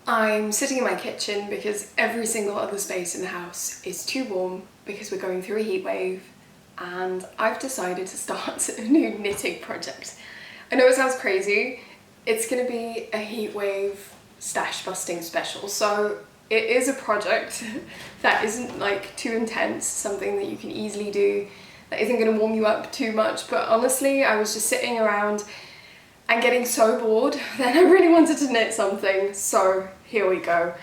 I'm sitting in my kitchen because every single other space in the house is too warm because we're going through a heat wave, and I've decided to start a new knitting project. I know it sounds crazy. It's going to be a heat wave stash busting special, so it is a project that isn't like too intense, something that you can easily do, that isn't going to warm you up too much. But honestly, I was just sitting around and getting so bored that I really wanted to knit something, so here we go.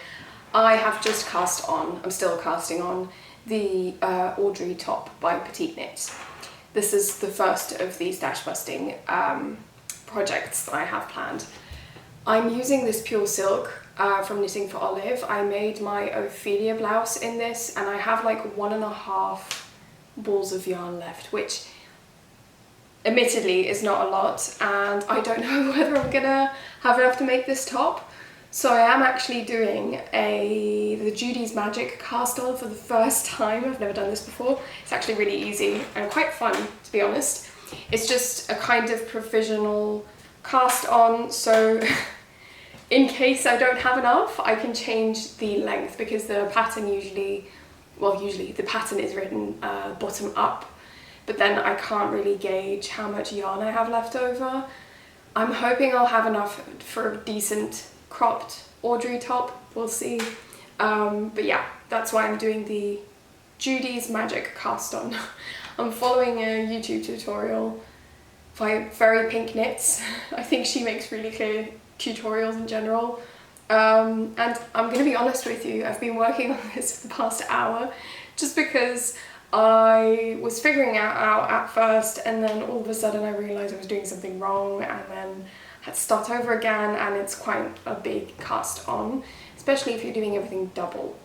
I have just cast on, I'm still casting on, the Audrey top by Petite knits. This is the first of these dash busting projects that I have planned. I'm using this pure silk from Knitting for Olive. I made my Ophelia blouse in this, and I have like 1.5 balls of yarn left, which admittedly is not a lot, and I don't know whether I'm gonna have enough to make this top. So I am actually doing the Judy's Magic cast on for the first time. I've never done this before. It's actually really easy and quite fun, to be honest. It's just a kind of provisional cast on, so in case I don't have enough, I can change the length, because the pattern usually the pattern is written bottom up, but then I can't really gauge how much yarn I have left over. I'm hoping I'll have enough for a decent cropped Audrey top, we'll see. But yeah, that's why I'm doing the Judy's Magic cast on. I'm following a YouTube tutorial by Very Pink Knits. I think she makes really clear tutorials in general. And I'm gonna be honest with you, I've been working on this for the past hour just because I was figuring it out at first, and then all of a sudden I realised I was doing something wrong, and then had to start over again, and it's quite a big cast on, especially if you're doing everything double.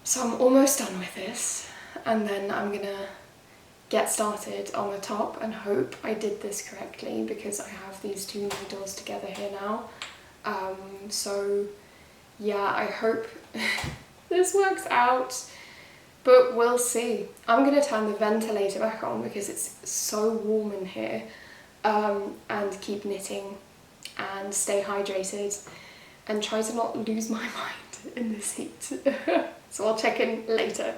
So I'm almost done with this, and then I'm gonna get started on the top and hope I did this correctly, because I have these two needles together here now. So yeah, I hope this works out, but we'll see. I'm gonna turn the ventilator back on because it's so warm in here, and keep knitting and stay hydrated and try to not lose my mind in this heat. So I'll check in later.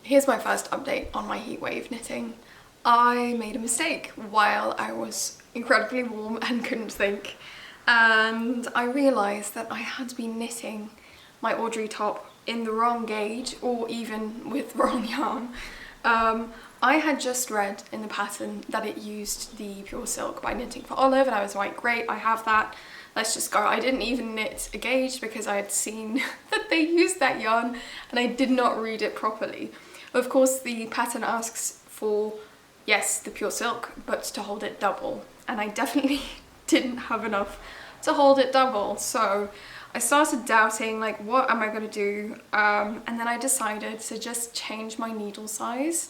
Here's my first update on my heatwave knitting. I made a mistake while I was incredibly warm and couldn't think, and I realised that I had been knitting my Audrey top in the wrong gauge, or even with the wrong yarn. I had just read in the pattern that it used the Pure Silk by Knitting for Olive, and I was like, great, I have that, let's just go. I didn't even knit a gauge because I had seen that they used that yarn and I did not read it properly. Of course, the pattern asks for, yes, the Pure Silk, but to hold it double, and I definitely didn't have enough to hold it double. So I started doubting, like, what am I going to do? And then I decided to just change my needle size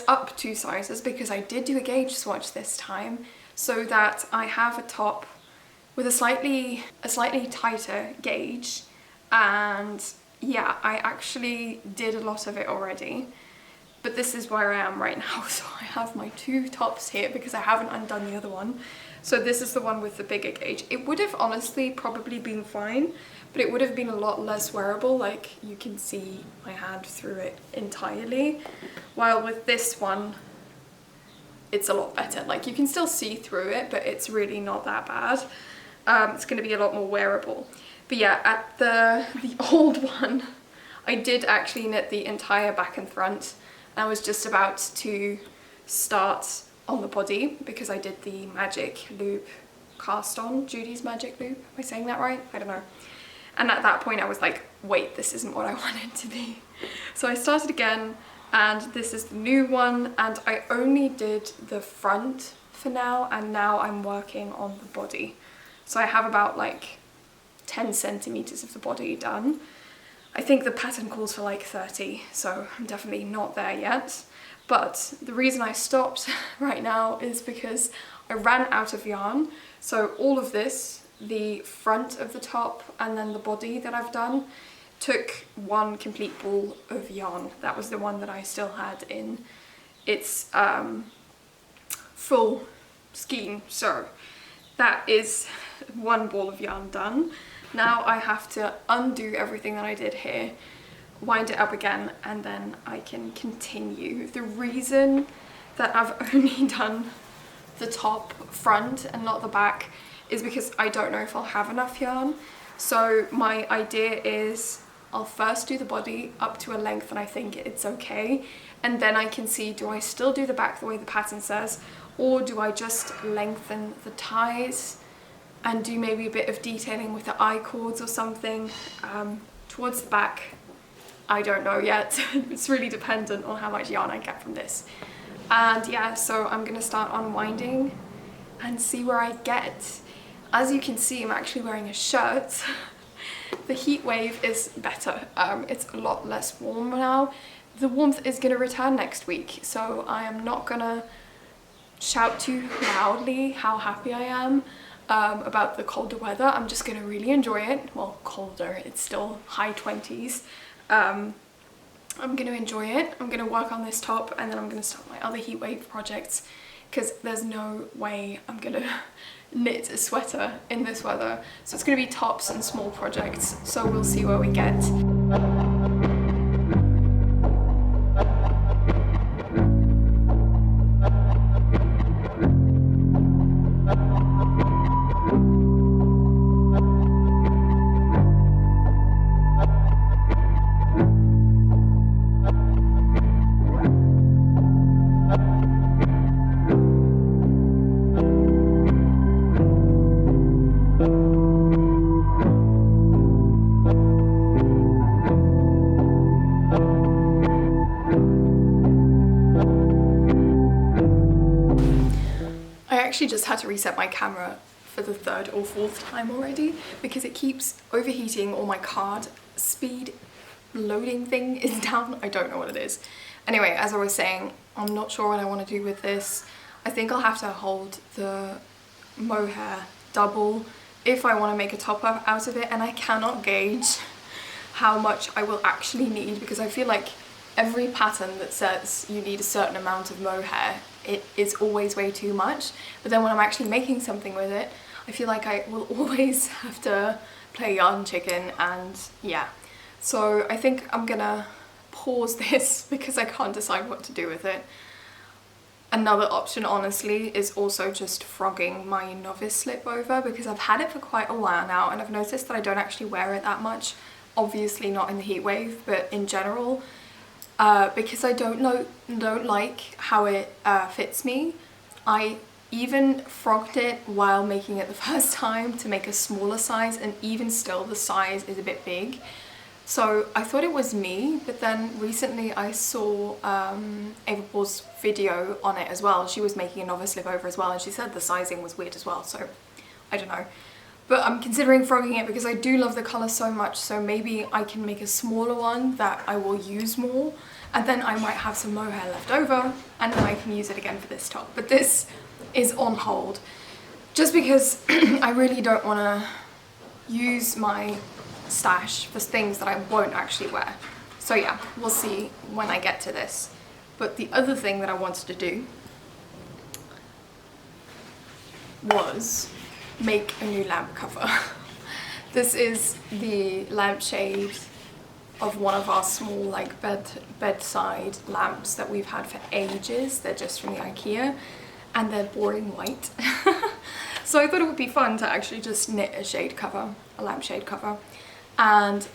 up 2 sizes, because I did do a gauge swatch this time, so that I have a top with a slightly tighter gauge. And yeah, I actually did a lot of it already, but this is where I am right now. So I have my 2 tops here because I haven't undone the other one. So this is the one with the bigger gauge. It would have honestly probably been fine, but it would have been a lot less wearable. Like, you can see my hand through it entirely, while with this one it's a lot better. Like, you can still see through it, but it's really not that bad. It's going to be a lot more wearable. But yeah, at the old one, I did actually knit the entire back and front. I was just about to start on the body because I did the magic loop cast on, Judy's magic loop. Am I saying that right? I don't know. And at that point I was like, wait, this isn't what I wanted to be. So I started again, and this is the new one, and I only did the front for now, and now I'm working on the body. So I have about like 10 centimeters of the body done. I think the pattern calls for like 30, so I'm definitely not there yet. But the reason I stopped right now is because I ran out of yarn. So all of this, the front of the top and then the body that I've done, took 1 complete ball of yarn. That was the one that I still had in its full skein. So that is 1 ball of yarn done. Now I have to undo everything that I did here, wind it up again, and then I can continue. The reason that I've only done the top front and not the back is because I don't know if I'll have enough yarn. So my idea is I'll first do the body up to a length and I think it's okay, and then I can see, do I still do the back the way the pattern says, or do I just lengthen the ties and do maybe a bit of detailing with the I-cords or something towards the back. I don't know yet. It's really dependent on how much yarn I get from this. And yeah, so I'm gonna start unwinding and see where I get. As you can see, I'm actually wearing a shirt. The heat wave is better. It's a lot less warm now. The warmth is gonna return next week, so I am not gonna shout too loudly how happy I am about the colder weather. I'm just gonna really enjoy it. Well, colder, it's still high 20s. I'm gonna enjoy it. I'm gonna work on this top, and then I'm gonna start my other heatwave projects, because there's no way I'm gonna knit a sweater in this weather. So it's gonna be tops and small projects, so we'll see where we get. Just had to reset my camera for the 3rd or 4th time already because it keeps overheating, or my card speed loading thing is down. I don't know what it is. Anyway, as I was saying, I'm not sure what I want to do with this. I think I'll have to hold the mohair double if I want to make a top up out of it, and I cannot gauge how much I will actually need, because I feel like every pattern that says you need a certain amount of mohair, it is always way too much. But then when I'm actually making something with it, I feel like I will always have to play yarn chicken, and yeah. So I think I'm gonna pause this because I can't decide what to do with it. Another option, honestly, is also just frogging my novice slip over, because I've had it for quite a while now and I've noticed that I don't actually wear it that much. Obviously not in the heat wave, but in general, because I don't like how it fits me. I even frogged it while making it the first time to make a smaller size, and even still the size is a bit big. So I thought it was me, but then recently I saw Ava Paul's video on it as well. She was making a novice slip over as well, and she said the sizing was weird as well, so I don't know. But I'm considering frogging it because I do love the colour so much, so maybe I can make a smaller one that I will use more, and then I might have some mohair left over, and then I can use it again for this top. But this is on hold, just because I really don't want to use my stash for things that I won't actually wear. So yeah, we'll see when I get to this. But the other thing that I wanted to do was make a new lamp cover. This is the lampshade of one of our small like bedside lamps that we've had for ages. They're just from the IKEA and they're boring white. So I thought it would be fun to actually just knit a shade cover, a lampshade cover. And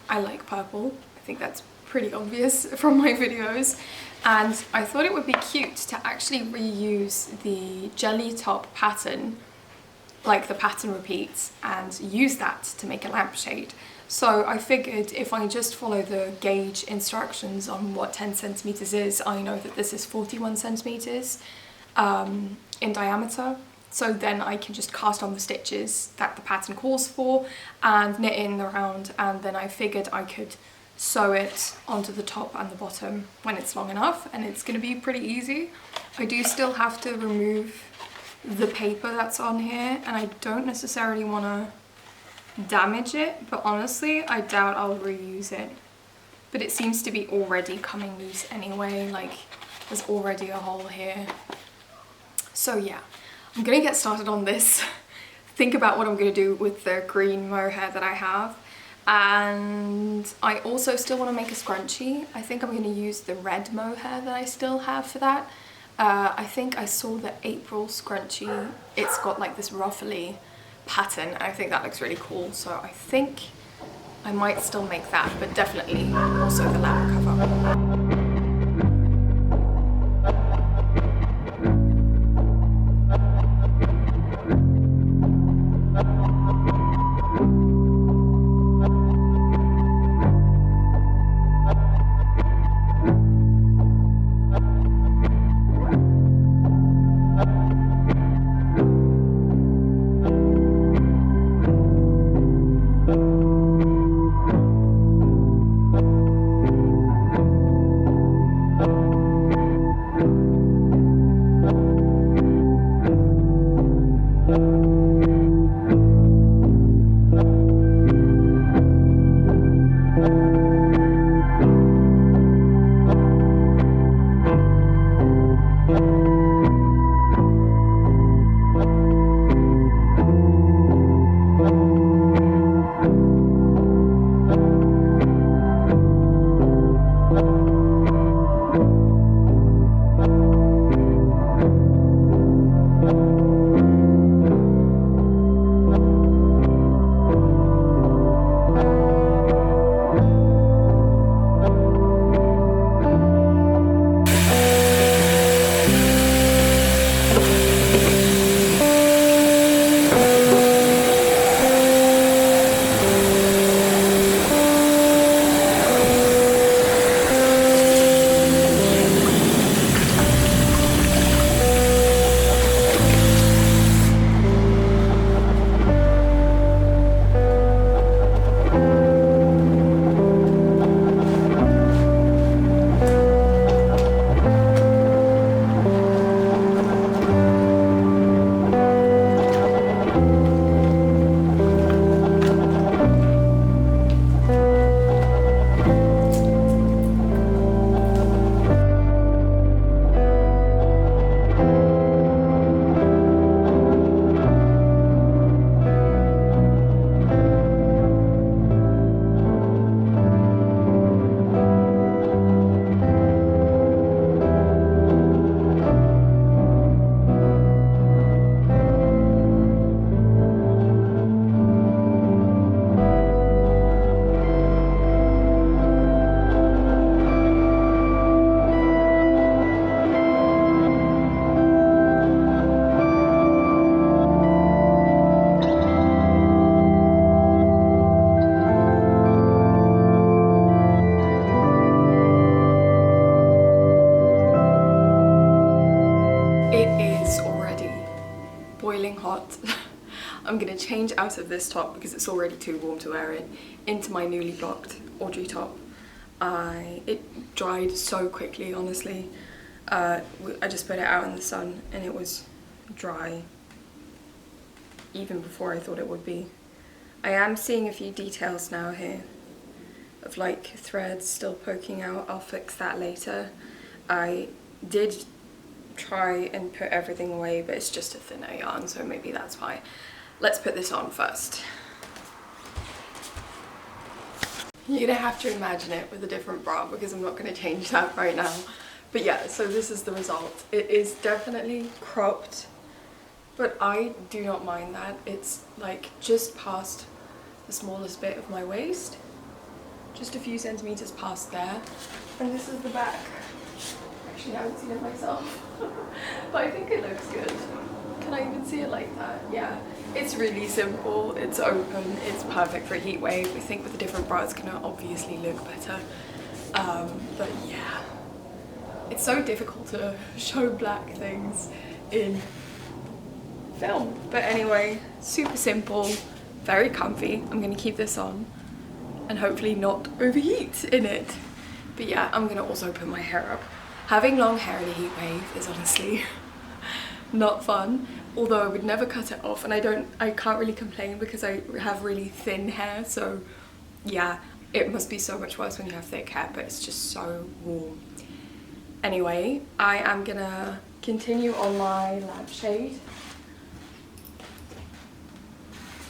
I like purple. I think that's pretty obvious from my videos. And I thought it would be cute to actually reuse the jelly top pattern, like the pattern repeats, and use that to make a lampshade. So I figured if I just follow the gauge instructions on what 10 centimeters is, I know that this is 41 centimeters in diameter. So then I can just cast on the stitches that the pattern calls for and knit in the round, and then I figured I could sew it onto the top and the bottom when it's long enough, and it's going to be pretty easy. I do still have to remove the paper that's on here, and I don't necessarily want to damage it, but honestly I doubt I'll reuse it. But it seems to be already coming loose anyway, like there's already a hole here. So yeah, I'm gonna get started on this, think about what I'm gonna do with the green mohair that I have, and I also still want to make a scrunchie. I think I'm gonna use the red mohair that I still have for that. I think I saw the April scrunchie. It's got like this ruffly pattern, and I think that looks really cool, so I think I might still make that, but definitely also the lamp cover. boiling hot. I'm gonna change out of this top because it's already too warm to wear it into my newly blocked Audrey top. It dried so quickly, honestly. I just put it out in the sun and it was dry even before I thought it would be. I am seeing a few details now here of like threads still poking out. I'll fix that later. I did try and put everything away, but it's just a thinner yarn, so maybe that's why. Let's put this on first. You're gonna have to imagine it with a different bra because I'm not gonna change that right now. But yeah, so this is the result. It is definitely cropped, but I do not mind that. It's like just past the smallest bit of my waist, just a few centimeters past there. And this is the back. Actually, I haven't seen it myself, but I think it looks good. Can I even see it like that? Yeah, it's really simple, it's open, it's perfect for a heat wave. I think with a different bra it's gonna obviously look better. But yeah, it's so difficult to show black things in film. But anyway, super simple, very comfy. I'm gonna keep this on and hopefully not overheat in it. But yeah, I'm gonna also put my hair up. Having long hair in a heat wave is honestly not fun, although I would never cut it off, and I can't really complain because I have really thin hair, so yeah, it must be so much worse when you have thick hair, but it's just so warm. Anyway, I am gonna continue on my lampshade.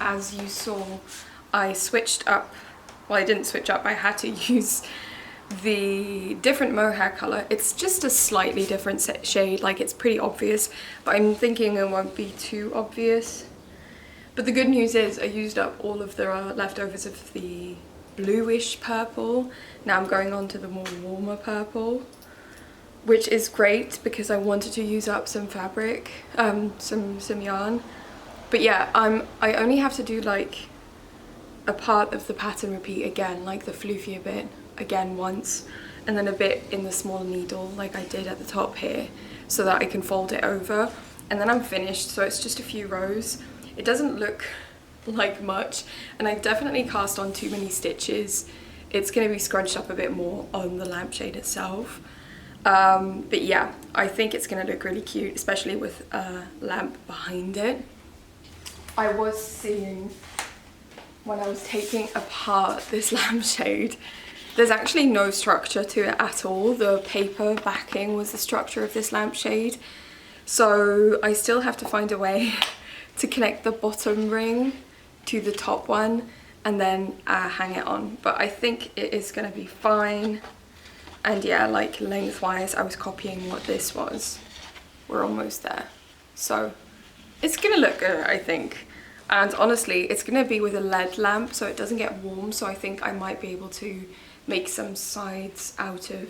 As you saw, I switched up, well, I didn't switch up, I had to use the different mohair color. It's just a slightly different shade, like it's pretty obvious, but I'm thinking it won't be too obvious. But the good news is I used up all of the leftovers of the bluish purple. Now I'm going on to the more warmer purple, which is great because I wanted to use up some fabric, some yarn. But yeah, I only have to do like a part of the pattern repeat again, like the floofier bit again once, and then a bit in the small needle like I did at the top here, so that I can fold it over, and then I'm finished. So it's just a few rows. It doesn't look like much, and I definitely cast on too many stitches. It's going to be scrunched up a bit more on the lampshade itself, but yeah, I think it's going to look really cute, especially with a lamp behind it. I was seeing when I was taking apart this lampshade, there's actually no structure to it at all. The paper backing was the structure of this lampshade. So I still have to find a way to connect the bottom ring to the top one and then hang it on. But I think it is gonna be fine. And yeah, like lengthwise, I was copying what this was. We're almost there. So it's gonna look good, I think. And honestly, it's gonna be with a LED lamp, so it doesn't get warm. So I think I might be able to make some sides out of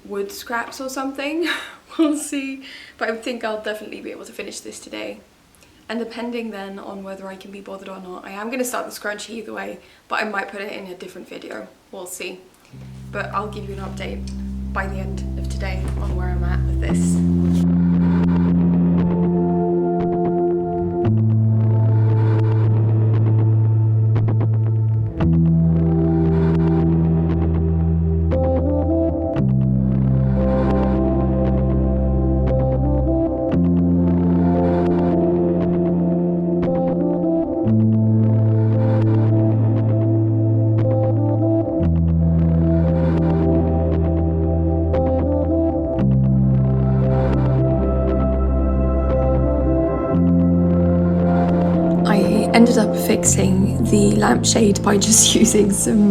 wood scraps or something. We'll see. But I think I'll definitely be able to finish this today. And depending then on whether I can be bothered or not, I am going to start the scrunchie either way, but I might put it in a different video. We'll see. But I'll give you an update by the end of today on where I'm at with this. Ended up fixing the lampshade by just using some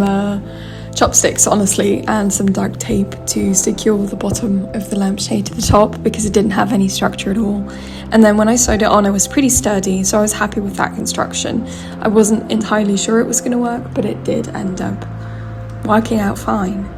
chopsticks, honestly, and some duct tape to secure the bottom of the lampshade to the top because it didn't have any structure at all. And then when I sewed it on, it was pretty sturdy, so I was happy with that construction. I wasn't entirely sure it was going to work, but it did end up working out fine.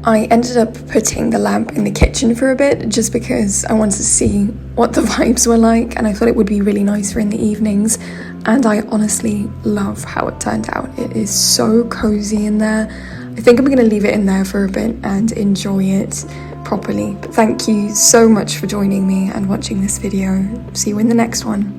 I ended up putting the lamp in the kitchen for a bit just because I wanted to see what the vibes were like, and I thought it would be really nice for in the evenings, and I honestly love how it turned out. It is so cozy in there. I think I'm going to leave it in there for a bit and enjoy it properly. But thank you so much for joining me and watching this video. See you in the next one.